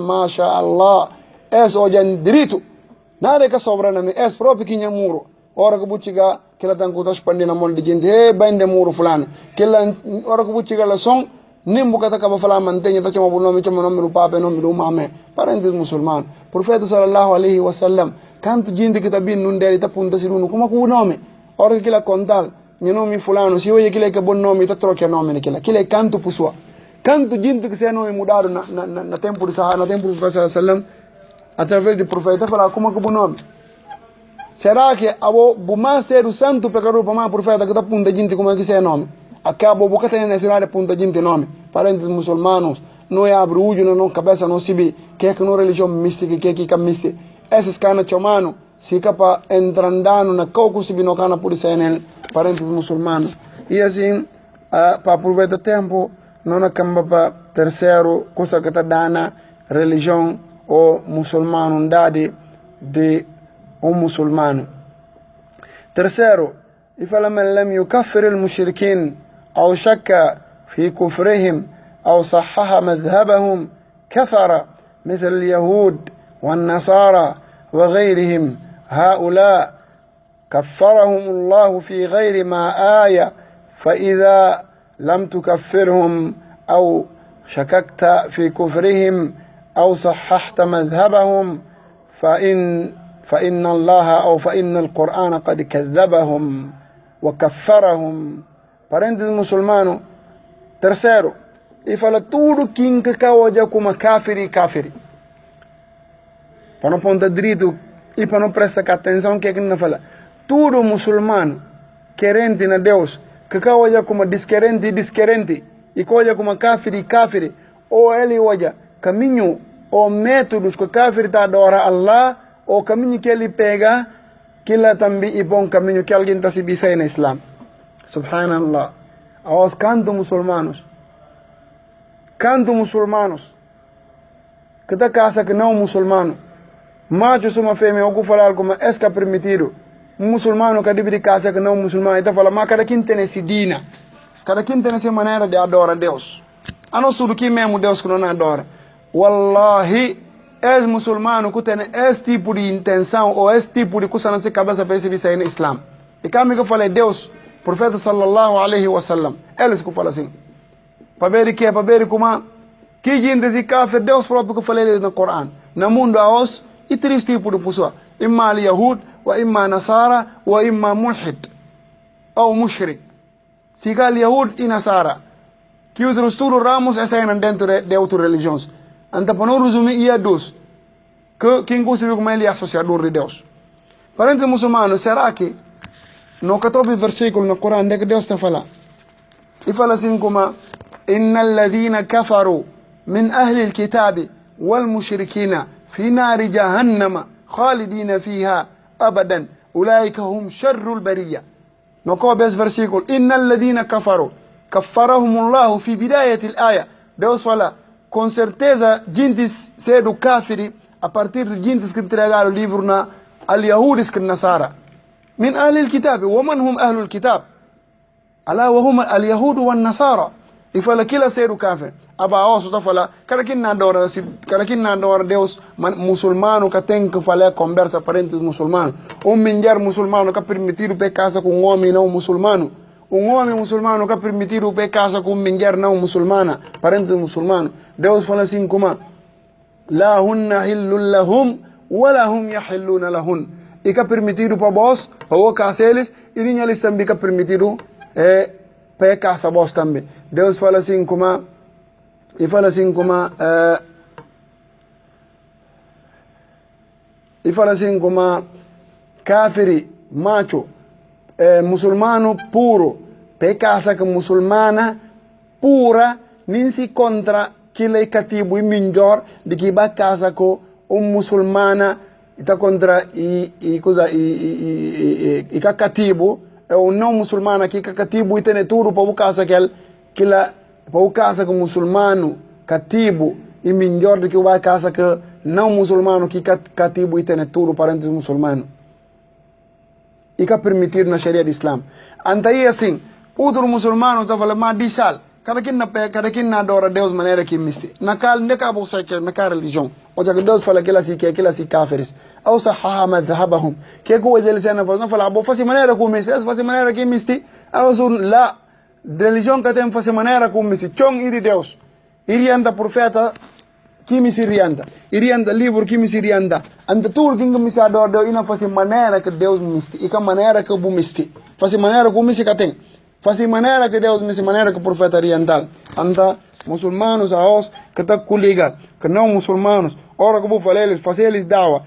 masha Allah es ojan diritu nade ka sobranami es proprio kinya muro ora ko bucciga kila tan ko taspandina mon di jindi he bande muro fulana kila ora ko bucciga la song nimbu kata ka ba fala man tenya ta chama bunomi chama nomi pape nomi du mame parentes musulman profeta sallallahu alaihi wasallam kantu jindi kitabin nun deri ta punta sirunu kuma ku nomi ora kila kontal nyanomi fulano si oye kila ka bonnomi ta troke nomi kila kantu puswa kantu jindi ki seno mudaru na tempo di sahana tempo di profeta sallallahu através do profeta fala como que bonome será que abo buma ser o santo pecador para profeta que tá punta gente como que se nome acabo boca tem necessidade punta gente nome parentes muçulmanos não é abrulho não cabeça não sibi que é que não religião mística que é que mística esses cana chomano se capa entrandano na coco sibi no cana por ser nel parentes muçulmanos e assim para aproveitar tempo não acaba para terceiro coisa que tá dana religião o musulmano dade de musulmano terceiro ifala man lam yukaffir al mushrikin aw shakka fi kufrihim aw sahhaha madhhabahum kafara مثل اليهود والنصارى وغيرهم هؤلاء كفرهم الله في غير ما آية فإذا لم تكفرهم أو شككت في كفرهم أو صححت مذهبهم فإن الله أو فإن القرآن قد كذبهم وكفرهم parentes musulmano terceiro e fala tudo quem que kawaja como kafiri para não ponta direito e para não prestar atenção que não fala tudo musulmano querente na Deus que kawaja como desquerente e kawaja como kafiri ou ele waja caminho ou métodos que o kafir está adora Allah ou caminho que ele pega que lá também é bom caminho que alguém está se bisando no Islam subhanallah aos canto muçulmanos que está casa que não muçulmano macho suma fêmea ou que falar como é que é permitido muçulmano que deve casa que não muçulmano está falando mas cada quem tem esse dina cada quem tem essa maneira de adorar Deus a não ser que mesmo Deus que não adora wallahi és muçulmano que tem esse tipo de intenção ou esse tipo de coisa na sua cabeça para se sair no Islam e como eu falei Deus profeta sallallahu alaihi wasallam eles que falam assim para ver como que gente se kafir Deus próprio que falei no Coran no mundo aos e três tipos de pessoa imma al-yahud wa imma nasara wa imma mulhid ou mushrik se gal yahud e nasara que outros tudo ramos essa é dentro de outras religiões anta para não resumir ia dos que quem conseguiu como ele é associador de Deus parentes muçulmanos será que no 14 versículo no Coran que Deus está falando e fala assim como innal ladhina kafaru min ahli alkitabi wal mushrikina fi nari jahannama khalidina fiha abadan ulaika hum sharrul bariyya no 14 versículo innal ladhina kafaru kaffarahum Allah fi bidayati al-aya Deus fala com certeza gentes cedo kafiri a partir de gentes que entregaram o livro na al-yahudis que nasara من أهل الكتاب ومن هم أهل الكتاب ألا وهم اليهود والنصارى إفلا كلا سيرو كافر أبا أوسو تفلا كاركين نادور Deus muçulmano que tem que falar conversa parentes muçulmano mulher muçulmano que permitir pe casa com homem não muçulmano homem muçulmano que permitir pe casa com mulher não muçulmana parentes muçulmano Deus fala assim como la hunna hillul lahum wala hum yahilluna lahun e que permitido para vós, para o caseles, e ninguém lhes também que permitido para casa vós também. Deus fala assim como, kafiri, macho, muçulmano puro, para casa que muçulmana pura, nem se contra que lhe cativo e melhor de que vai casa com muçulmana está contra e cativo é o não muçulmano que cativo e tem tudo para o casa que lá para o casa com muçulmano cativo e melhor do que o casa que não muçulmano que cativo e tem tudo parentes muçulmano e que permitir na Sharia de Islam antaí assim outro muçulmano está falando mas disal kada kin na dora Deus maneira que misti nakal ndeka bu sake naka religion o jaga Deus fala kila si ke kila si kafiris aw sahaha madhhabahum ke ko wajel sana fala bo fasi maneira ku misti fasi maneira que misti aw sun la religion ka tem fasi maneira ku misti chong iri Deus iri anda profeta kimi sirianda iri anda livro kimi sirianda anda tur kinga misa dor do ina fasi maneira que Deus misti ika maneira que bu misti fasi maneira ku misti ka tem fasi maneira que Deus me maneira que o profeta oriental anda muçulmanos aos que tá colega que não muçulmanos ora que vou falar eles fazer eles dawa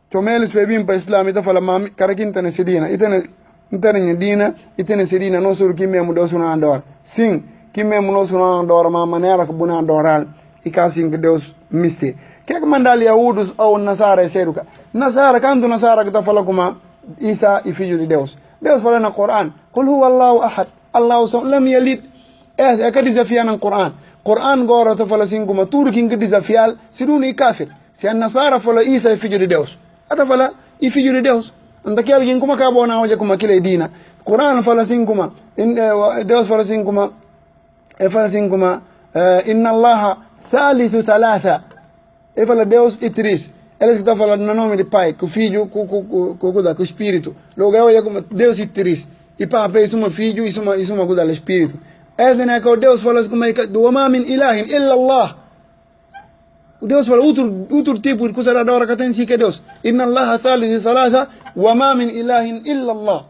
tomeles bebim para Islam ita fala mami karakin tane sidina itane intane dina itane sidina no sur ki memu do suna andor sim ki memu no suna andor ma maneira que buna andoral e casin que Deus misti que mandal yahudos ou nasara seruka nasara quando nasara que tá fala como Isa e filho de Deus Deus fala no Coran قل هو الله أحد الله صمد لم يلد أكد زفيان القرآن قرآن غورة فلسين كما توركين كد زفيال سيدوني كافر سي النصارى فلا إيسا يفجر ديوس أتا فلا يفجر ديوس عندك يالجين كما كابونا وجه كما كلا دينا قرآن فلسين كما ديوس فلسين كما إن الله ثالث ثلاثة فلا ديوس إتريس eles que estão falando no nome do Pai, com o Filho, com o Espírito. Logo eu como Deus e três. E para isso uma filho, isso uma coisa do Espírito. Esse não é que Deus fala como é que do amamin ilahin illa Allah. O Deus fala outro tipo de coisa da hora que tem si que Deus. Inna Allah thalith thalatha wa amamin ilahin illa Allah.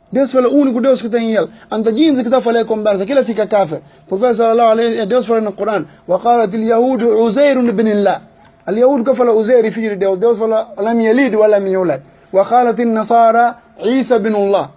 Deus fala o único Deus que tem ele. Anta gente que está falando conversa, aquilo se que é kafir. Porque sallallahu alaihi Deus fala no Coran, وقالت اليهود عزير ابن الله. اليهود كفل عزير في Deus. Deus fala لم يلد ولم يولد. وقالت النصارى عيسى ابن الله.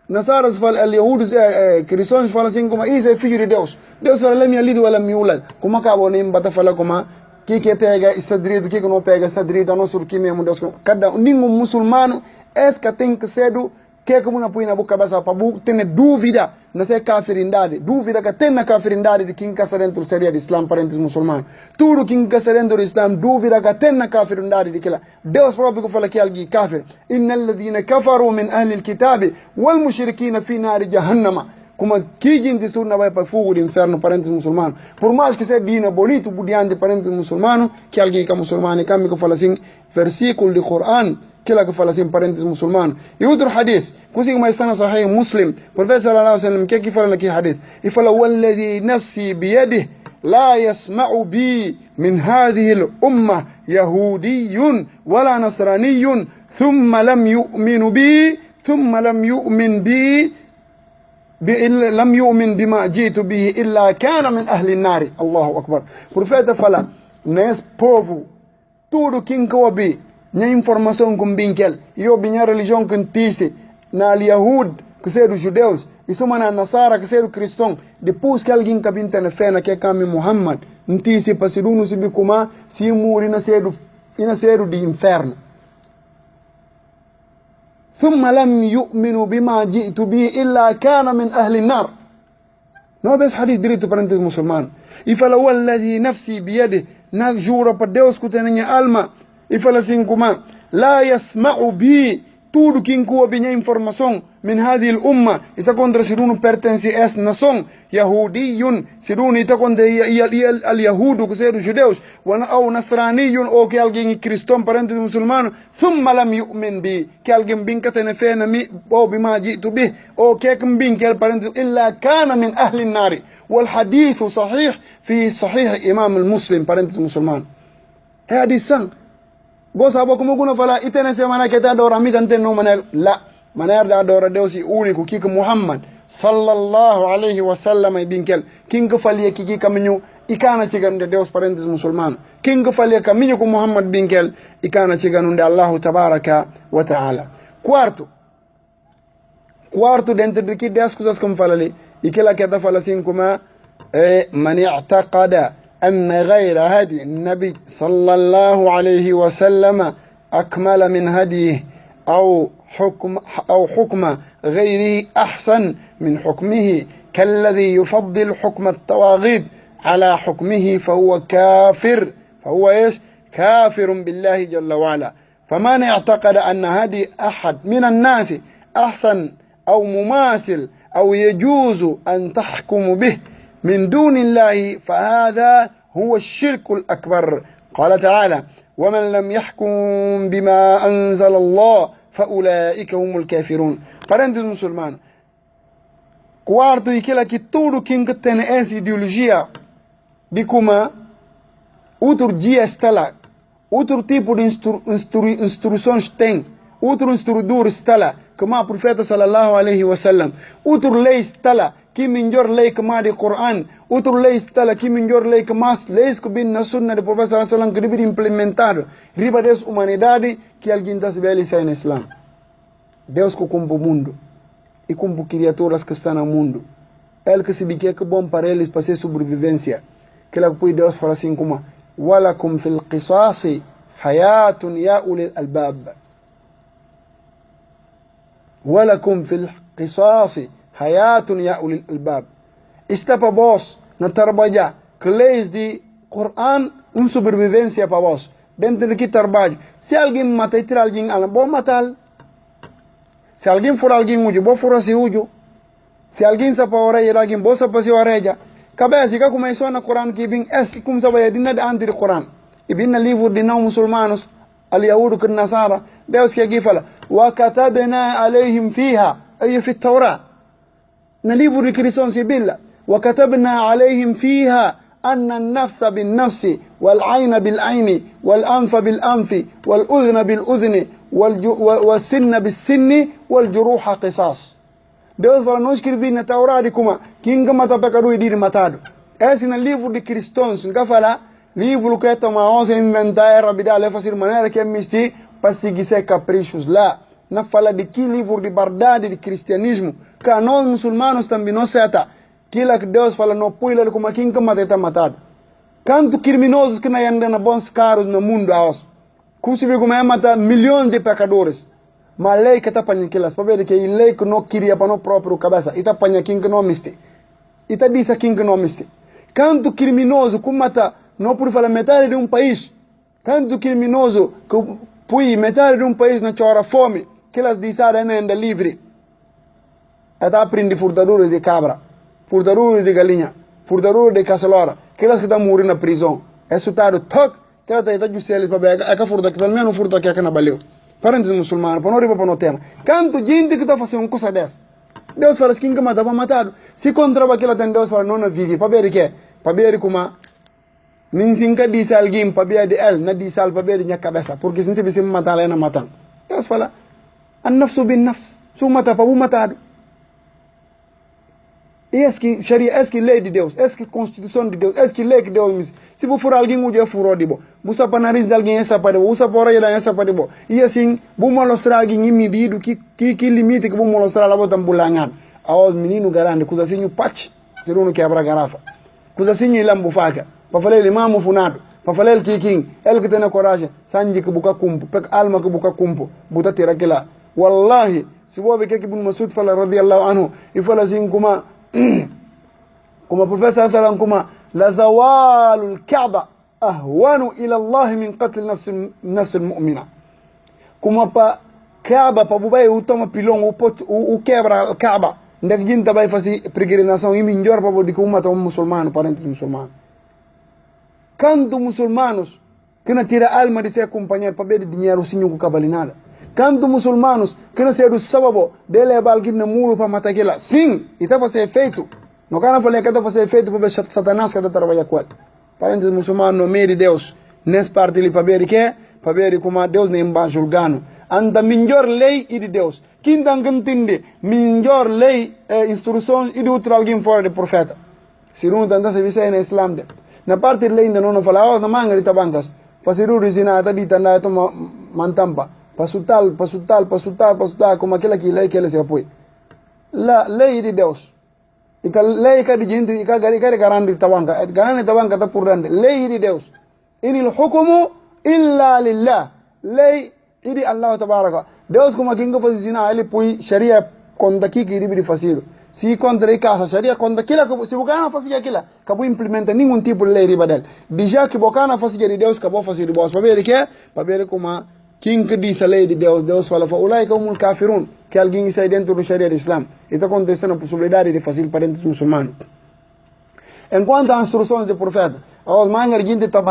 نصارى فala اليهود كريستيان fala assim como Isa é filho de Deus. Deus fala لم يلد ولم يولد. Como acabou nem bata fala como que pega esse direito, que não pega esse direito, não sur que mesmo Deus. Cada nenhum muçulmano é que tem que ser do que como na põe na boca basa para ter dúvida na ser kafirindade dúvida que tem na kafirindade de quem casa dentro seria de Islam parentes muçulmano tudo quem casa dentro do Islam dúvida que tem na kafirindade de que Deus próprio fala que alguém kafir innal ladhina kafaru min ahli alkitabi wal mushrikina fi nar jahannama como que gente surna vai para fogo do inferno parentes muçulmano por mais que seja dina bonito budiante parentes muçulmano que alguém que muçulmano que me fala assim versículo do Coran كلا كفلا سين بارنتس مسلمان يودر حديث كوسي ما يسنا صحيح مسلم بروفيسور صلى الله عليه وسلم كيف فلا لك حديث يفلا والذي نفسي بيده لا يسمع بي من هذه الأمة يهودي ولا نصراني ثم لم يؤمن بي لم يؤمن بما جئت به إلا كان من أهل النار الله أكبر بروفيسور فلا ناس بوفو tudo quem coube na informação com binkel eu binha religião que tisse na Yahud que ser dos judeus isso mana nasara que ser cristão depois que alguém que binta na fé na que cami Muhammad tisse para ser se bicuma se muri na ser de inferno ثم لم يؤمنوا بما جئت به إلا كان من أهل النار não bes hadith direito para os muçulmanos e fala والذي نفسي بيده na jura para Deus que tem minha alma e fala assim como لا يسمع بي tudo que inclui a informação من هذه الأمة إذا كنت سيرون pertence a nação يهودي سيرون إذا كنت اليهود كسير جوديوس أو نصراني أو كالجين كريستون parentes مسلمان ثم لم يؤمن بي كالجين بين كتنفين مي أو بما جئت به أو كيكم بين كال parentes إلا كان من أهل النار والحديث صحيح في صحيح إمام المسلم parentes مسلمان هذه السنة Bos abo como kuna fala itene semana que tá dora mi tante no maner la maner da dora Deus único que Muhammad sallallahu alaihi wasallam binkel king ko fali que caminho ikana chegando Deus parentes musulmano king ko fali caminho com Muhammad binkel ikana chegando de Allah tabaraka wa taala quarto dentro de que 10 coisas como fala ali e que lá que tá fala assim como man i'taqada أن غير هدي النبي صلى الله عليه وسلم أكمل من هديه أو حكم غيره أحسن من حكمه كالذي يفضل حكم الطواغيت على حكمه فهو كافر كافر بالله جل وعلا فمن اعتقد أن هدي أحد من الناس أحسن أو مماثل أو يجوز أن تحكم به من دون الله فهذا هو الشرك الأكبر. قال تعالى: ومن لم يحكم بما أنزل الله فأولئك هم الكافرون. Parentes muçulmanos, quarto e que tudo quem tem essa ideologia de como outro dia está lá, outro tipo de instruções tem, outro instrutor está lá, como o profeta sallallahu alaihi wasallam, outro lei está lá, que melhor lei que mais de Coran, outro lei está lá, que melhor lei que mais leis que bem na sunna do profeta sallallahu alaihi wasallam que deve ser implementado, riba dessa humanidade que alguém está se belisando no Islam. Deus que compra o mundo e compra criaturas que estão no mundo, ele que se bique é que bom para eles para ser sobrevivência, que lá depois Deus fala assim como walakum fil qisasi hayatun ya ulil albab. Walakum fil qisasi hayatun ya ulil albab. Está para vós na trabalhar que leis de Coran sobrevivência para vós. Dentro de que trabalho, se alguém mata e tira alguém, bom matar. Se alguém for alguém ujo, bom for assim ujo. Se alguém se para orar, alguém bom se para se orar. Cabeça que começou na Coran que bem esse como sabe é dinheiro antes do Coran. E bem no livro de não muçulmanos, al-Yahudu que Nasara, Deus que aqui fala, wa katabna alayhim fiha, aí fi Torá. No livro de cristãos e Bíblia, wa katabna alayhim fiha أن النفس بالنفس والعين بالعين والأنف بالأنف والأذن بالأذن والسن بالسن والجروح قصاص. Deus fala, não escrevi na Taurá de como quem mata pecador e dir matado. Esse no livro de cristãos, não fala livro que é tomar onça inventar a rabidade, fazer maneira que é mistir para seguir seus caprichos lá. Não fala de que livro de verdade de cristianismo, que nós muçulmanos também não seta. Aquilo que Deus fala, não põe ele como quem mata está matado. Quantos criminosos que não andam na bons carros no mundo aos? Cusibe como é matar milhões de pecadores. Mas a lei que está apanhando aquelas, para ver que a lei que não queria para não próprio cabeça, e está apanhando quem que não miste. E está dizendo quem que não miste. Quanto criminoso que mata, não pode falar metade de país. Quanto criminoso que põe metade de país na chora fome, que elas dizem ainda livre. Está aprendendo furtadores de cabra. Furtadura de galinha, furtadura de caçalora, aquelas que estão morrendo na prisão. É sutado, toque, que ela está de celes para ver, é que furta, que pelo menos furta aqui na baleu. Parentes muçulmanos, para não riba para não tema. Quanto gente que está fazendo uma coisa dessa? Deus fala, quem que mata, vai matado. Se contra aquela tem Deus fala, não vive, para ver o que? Para ver como, nem se nunca diz alguém, para ver de ele, não diz algo, para ver de minha cabeça, porque se você matar, ela não mata. Deus fala, a nafsu bin nafs, se mata, para o matado. Est-ce que Sharia, est-ce que lei de Deus, est-ce que Constituição de Deus, est-ce que lei que Deus diz? Se você for alguém, o dia furou de bo. Você para nariz de alguém, essa para de bo. Você para ir essa para de bo. E assim, vou mostrar alguém medido que limite que vou mostrar lá botam bulanhar. Aos meninos garante, coisa assim, o patch, se não quebra a garrafa. Coisa assim, ele ambufaca. Para falar ele mamo funado. Para falar ele que ele que tem a coragem, sangue que buca cumpo, alma que buca cumpo, buta tira aquela. Wallahi, se você ver que Ibn Masud fala radiyallahu anhu, e fala assim como o professor sallam como la zawalul Kaaba ahwanu ila Allah min qatl nafs al-mu'mina. Como para Kaaba para bubai o toma pilão o quebra a Kaaba. Ndak jinta vai fazer peregrinação e melhor para poder como matar muçulmano, parentes muçulmanos. Quando muçulmanos que não tira alma de ser acompanhado para ver dinheiro sem o cabalinada. Quando muçulmanos que não ser o sábado de levar alguém no muro para matar aquela. Sim, e está fazendo efeito. Não quero falar que está fazendo efeito para ver Satanás que está trabalhando com ele. Parentes muçulmanos no meio de Deus. Nessa parte ali para ver o que é? Para ver como Deus nem vai julgando. Anda melhor lei e de Deus. Quem não entende melhor lei e instruções e de outro alguém fora do profeta. Se não está serviço no Islam. Na parte de lei ainda não fala, não manga de tabancas. Fasiru risina está dita na toma mantampa. Pasutal, como aquela que lei que ele se apoia. La lei de Deus. E que lei que de gente, e que garante tabanca. Garante tabanca está por dentro. Lei de Deus. Inil hukumu illa lillah. Lei de Allah tabaraka. Deus como quem que faz zina, ele põe sharia contra aqui que ele fazer. Se contra casa sharia contra aquilo, se bocana fazer aquilo, acabou implementa nenhum tipo de lei riba dele. Bija que bocana fazer de Deus, acabou fazer de Deus. Para ver o que? Para ver como quem que diz a lei de Deus, Deus fala, ulaika humul kafirun, que alguém sai dentro do Sharia do Islam. E está acontecendo a possibilidade de fazer parentes muçulmanos. Enquanto a instrução do profeta, a manhã a gente está